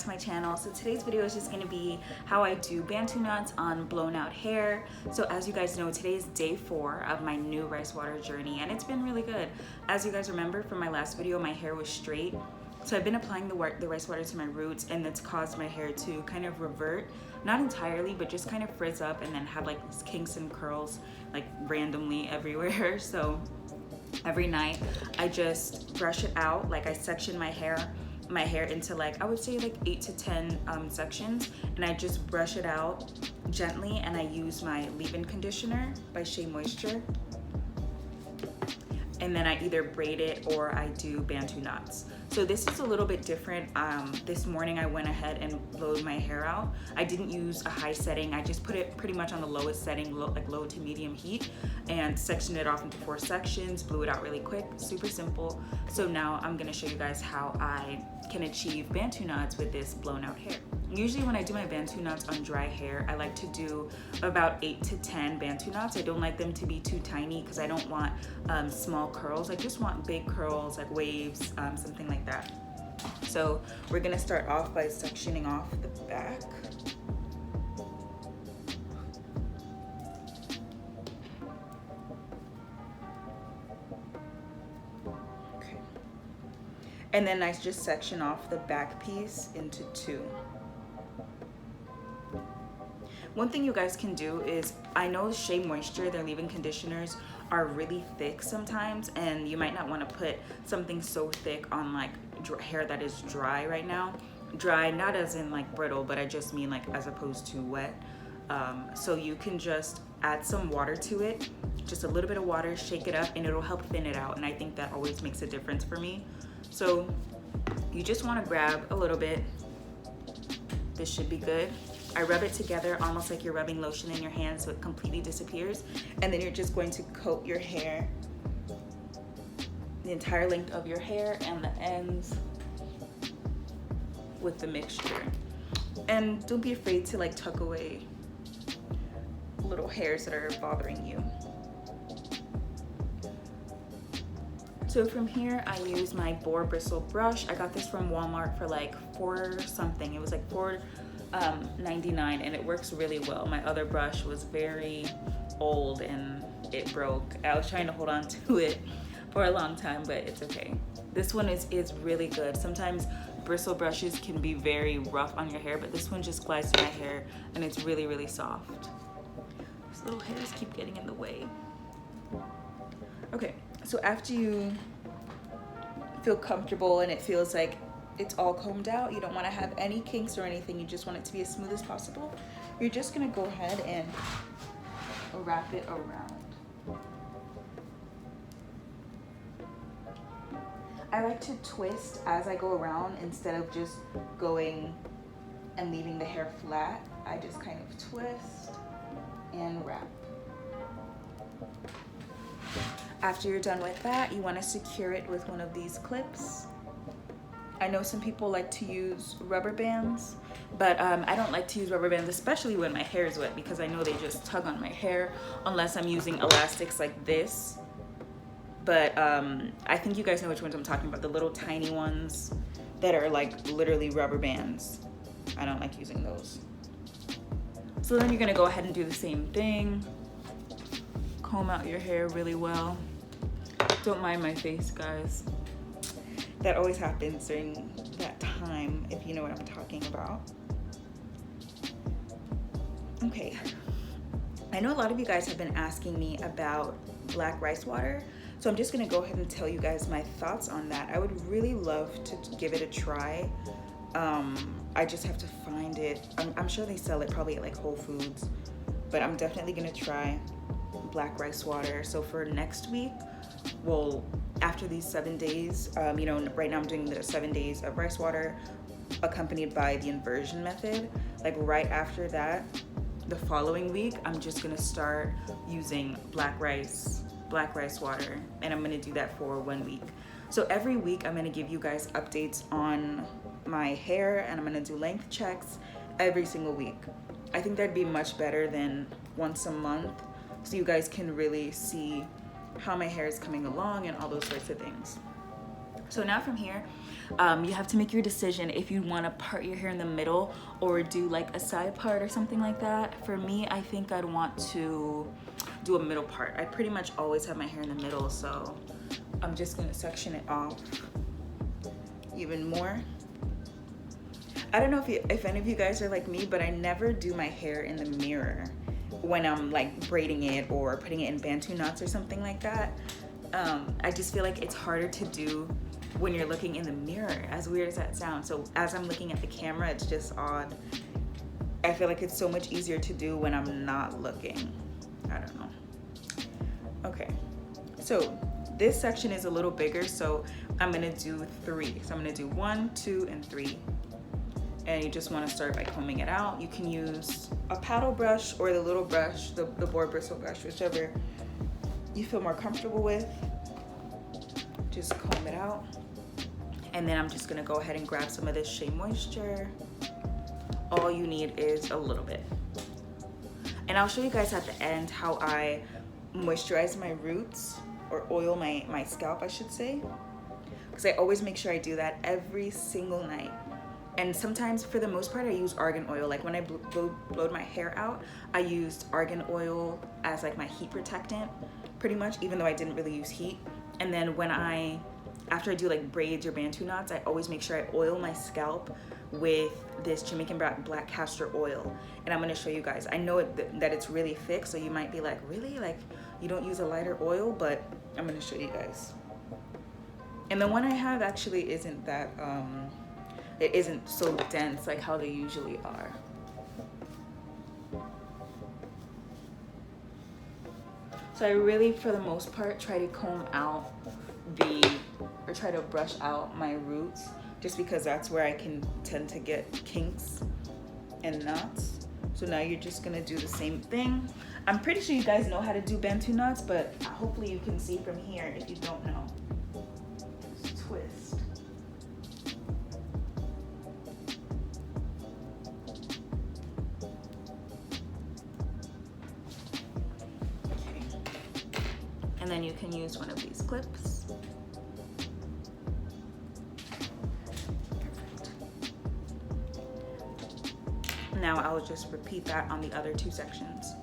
to my channel. So today's video is just going to be how I do Bantu knots on blown out hair. So as you guys know, today is day 4 of my new rice water journey, and it's been really good. As you guys remember from my last video, my hair was straight. So I've been applying the rice water to my roots, and it's caused my hair to kind of revert, not entirely, but just kind of frizz up and then have like kinks and curls like randomly everywhere. So every night I just brush it out. Like I section my hair into like, I would say like 8 to 10 sections, and I just brush it out gently, and I use my leave-in conditioner by Shea Moisture, and then I either braid it or I do Bantu knots. So this is a little bit different. This morning I went ahead and blowed my hair out. I didn't use a high setting. I just put it pretty much on the lowest setting, like low to medium heat, and sectioned it off into 4 sections, blew it out really quick, super simple. So now I'm gonna show you guys how I can achieve Bantu knots with this blown out hair. Usually when I do my Bantu knots on dry hair, I like to do about 8 to 10 Bantu knots. I don't like them to be too tiny because I don't want small curls. I just want big curls, like waves, something like that. So we're gonna start off by sectioning off the back. Okay. And then I just section off the back piece into 2. One thing you guys can do is, I know Shea Moisture, their leave-in conditioners are really thick sometimes, and you might not want to put something so thick on like hair that is dry right now. Dry, not as in like brittle, but I just mean like as opposed to wet. So you can just add some water to it, just a little bit of water, shake it up, and it'll help thin it out. And I think that always makes a difference for me. So you just want to grab a little bit. This should be good. I rub it together almost like you're rubbing lotion in your hand, so it completely disappears. And then you're just going to coat your hair, the entire length of your hair and the ends, with the mixture. And don't be afraid to like tuck away little hairs that are bothering you. So from here, I use my boar bristle brush. I got this from Walmart for like $4 something. It was like $4.99, and it works really well. My other brush was very old and it broke. I was trying to hold on to it for a long time, but it's okay. This one is really good. Sometimes bristle brushes can be very rough on your hair, but this one just glides through my hair and it's really, really soft. These little hairs keep getting in the way. Okay, so after you feel comfortable and it feels like it's all combed out, you don't want to have any kinks or anything, you just want it to be as smooth as possible, you're just going to go ahead and wrap it around. I like to twist as I go around instead of just going and leaving the hair flat. I just kind of twist and wrap. After you're done with that, you want to secure it with one of these clips. I know some people like to use rubber bands, but I don't like to use rubber bands, especially when my hair is wet, because I know they just tug on my hair unless I'm using elastics like this. But I think you guys know which ones I'm talking about, the little tiny ones that are like literally rubber bands. I don't like using those. So then you're gonna go ahead and do the same thing. Comb out your hair really well. Don't mind my face, guys. That always happens during that time, if you know what I'm talking about. Okay, I know a lot of you guys have been asking me about black rice water, so I'm just gonna go ahead and tell you guys my thoughts on that. I would really love to give it a try. I just have to find it. I'm sure they sell it probably at like Whole Foods, but I'm definitely gonna try black rice water. So for next week, well, after these 7 days, you know, right now I'm doing the 7 days of rice water accompanied by the inversion method. Like right after that, the following week, I'm just gonna start using black rice water, and I'm gonna do that for 1 week. So every week I'm gonna give you guys updates on my hair, and I'm gonna do length checks every single week. I think that'd be much better than once a month, so you guys can really see how my hair is coming along and all those sorts of things. So now from here, you have to make your decision if you want to part your hair in the middle or do like a side part or something like that. For me, I think I'd want to do a middle part. I pretty much always have my hair in the middle, so I'm just gonna section it off even more. I don't know if any of you guys are like me, but I never do my hair in the mirror when I'm like braiding it or putting it in Bantu knots or something like that. I just feel like it's harder to do when you're looking in the mirror, as weird as that sounds. So as I'm looking at the camera, it's just odd. I feel like it's so much easier to do when I'm not looking. I don't know. Okay, so this section is a little bigger, so I'm gonna do 3. So I'm gonna do 1, 2, and 3. And you just wanna start by combing it out. You can use a paddle brush or the little brush, the boar bristle brush, whichever you feel more comfortable with. Just comb it out. And then I'm just gonna go ahead and grab some of this Shea Moisture. All you need is a little bit. And I'll show you guys at the end how I moisturize my roots, or oil my scalp, I should say. Because I always make sure I do that every single night. And sometimes, for the most part, I use argan oil. Like when I blowed my hair out, I used argan oil as like my heat protectant, pretty much, even though I didn't really use heat. And then after I do like braids or Bantu knots, I always make sure I oil my scalp with this Jamaican black castor oil. And I'm gonna show you guys. I know that it's really thick, so you might be like, really? Like, you don't use a lighter oil? But I'm gonna show you guys. And the one I have actually isn't that, it isn't so dense like how they usually are. So I really, for the most part, try to comb out try to brush out my roots, just because that's where I can tend to get kinks and knots. So now you're just gonna do the same thing. I'm pretty sure you guys know how to do Bantu knots, but hopefully you can see from here if you don't know. Just twist. And then you can use one of these clips. Perfect. Now I'll just repeat that on the other 2 sections.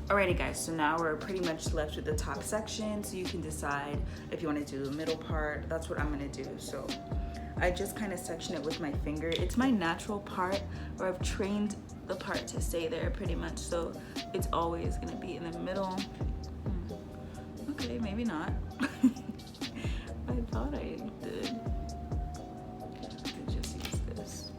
Alrighty guys, so now we're pretty much left with the top section, so you can decide if you want to do the middle part. That's what I'm gonna do. So I just kind of section it with my finger. It's my natural part, where I've trained the part to stay there pretty much, so it's always gonna be in the middle. Okay, maybe not. I thought I did. Let's just use this.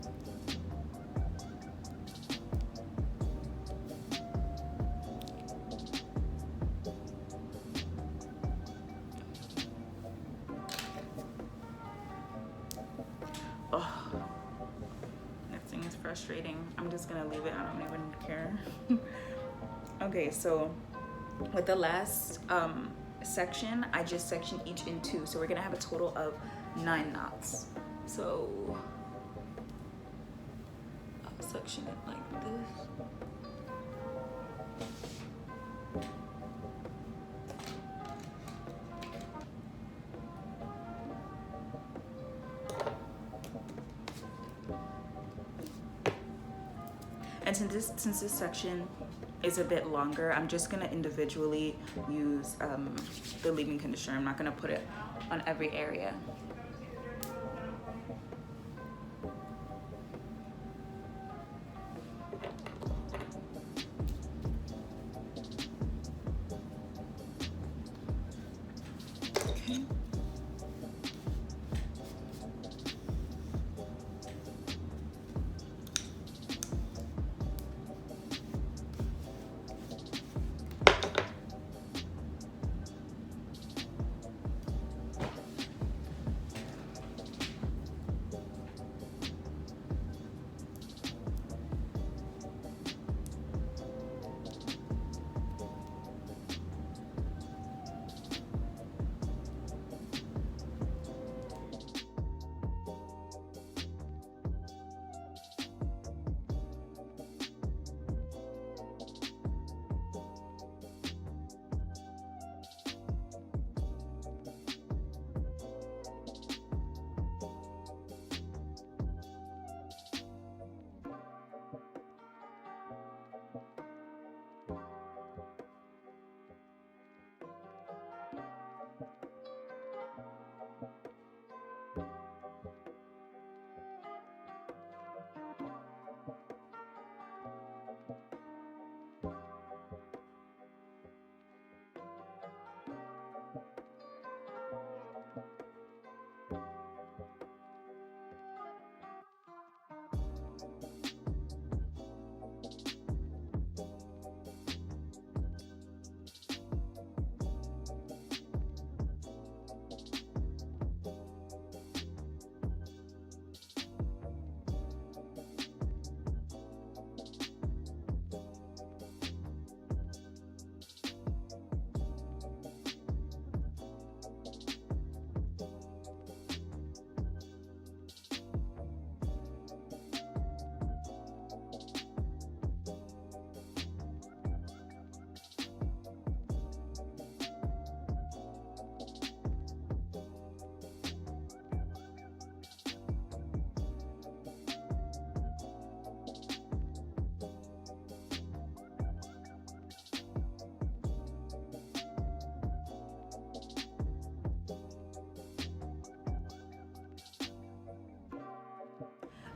Oh, that thing is frustrating. I'm just gonna leave it. I don't even care. Okay, so with the last section, I just section each in 2. So we're gonna have a total of 9 knots. So I'll section it like this. And since this section is a bit longer, I'm just gonna individually use the leave-in conditioner. I'm not gonna put it on every area. Okay.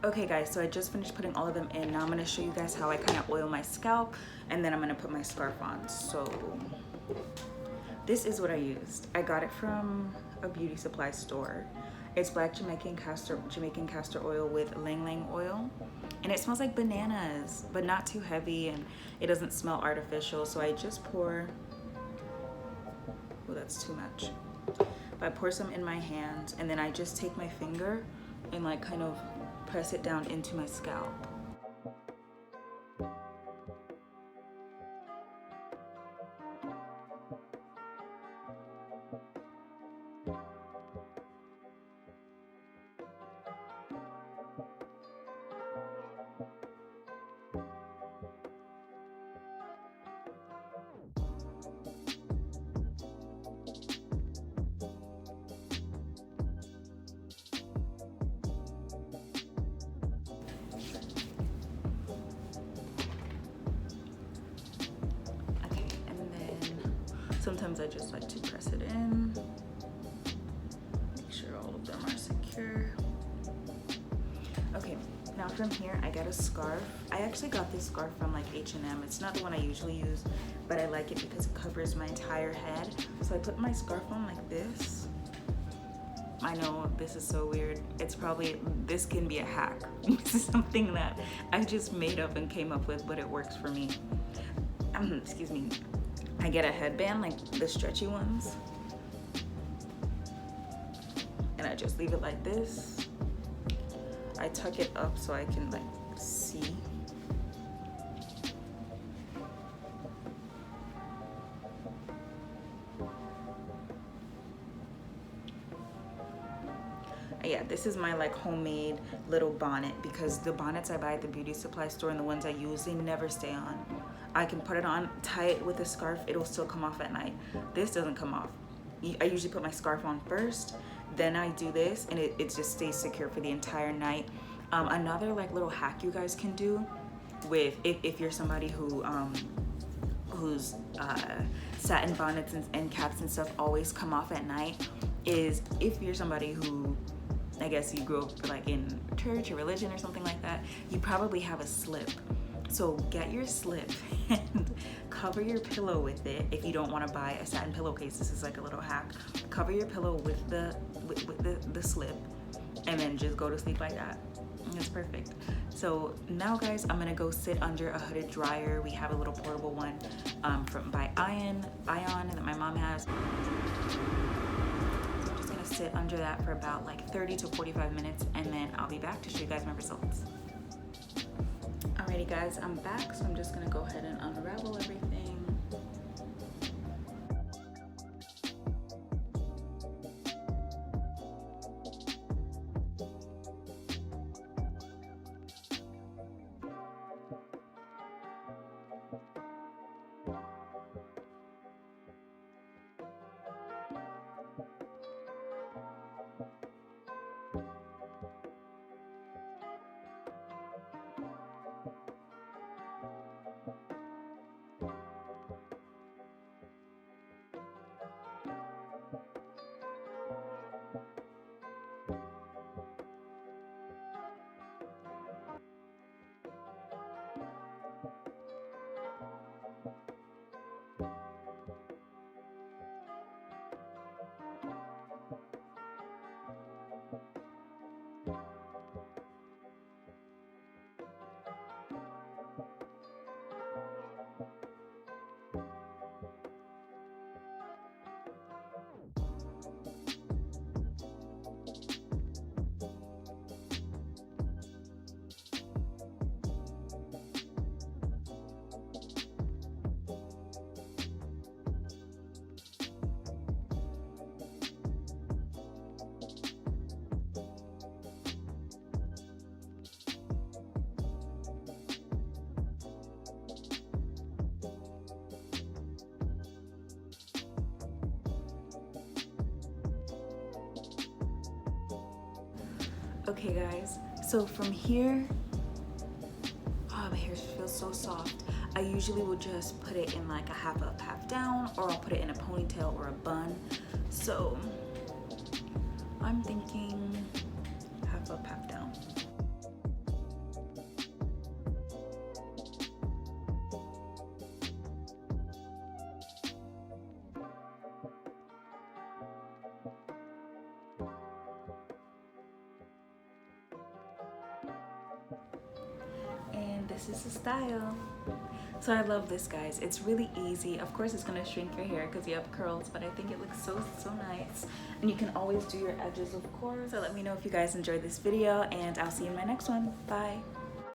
Okay guys, so I just finished putting all of them in. Now I'm gonna show you guys how I kind of oil my scalp, and then I'm gonna put my scarf on. So this is what I used. I got it from a beauty supply store. It's black Jamaican castor oil with lang lang oil, and it smells like bananas, but not too heavy, and it doesn't smell artificial. So I just pour, oh that's too much. But I pour some in my hand, and then I just take my finger and like kind of press it down into my scalp. Sometimes I just like to press it in, make sure all of them are secure. Okay, now from here I got a scarf. I actually got this scarf from like H&M. It's not the one I usually use, but I like it because it covers my entire head. So I put my scarf on like this. I know this is so weird. It's probably, this can be a hack. This is something that I just made up and came up with, but it works for me. Excuse me. I get a headband, like the stretchy ones, and I just leave it like this. I tuck it up so I can like see. Yeah, this is my like homemade little bonnet, because the bonnets I buy at the beauty supply store and the ones I use, they never stay on. I can put it on tight with a scarf, it'll still come off at night. This doesn't come off. I usually put my scarf on first, then I do this, and it just stays secure for the entire night. Another like little hack you guys can do with if you're somebody whose satin bonnets and caps and stuff always come off at night, is if you're somebody who, I guess you grew up like in church or religion or something like that, you probably have a slip. So get your slip and cover your pillow with it. If you don't want to buy a satin pillowcase, this is like a little hack. Cover your pillow with the slip, and then just go to sleep like that. It's perfect. So now, guys, I'm gonna go sit under a hooded dryer. We have a little portable one by Ion that my mom has. So I'm just gonna sit under that for about like 30 to 45 minutes, and then I'll be back to show you guys my results. Alrighty, guys, I'm back. So I'm just gonna go ahead and unravel everything. Okay, guys, so from here, oh, my hair feels so soft. I usually will just put it in like a half up, half down, or I'll put it in a ponytail or a bun. So I'm thinking half up, half down. This is the style. So I love this, guys. It's really easy. Of course, it's gonna shrink your hair because you have curls, but I think it looks so nice. And you can always do your edges, of course. So let me know if you guys enjoyed this video, and I'll see you in my next one. Bye.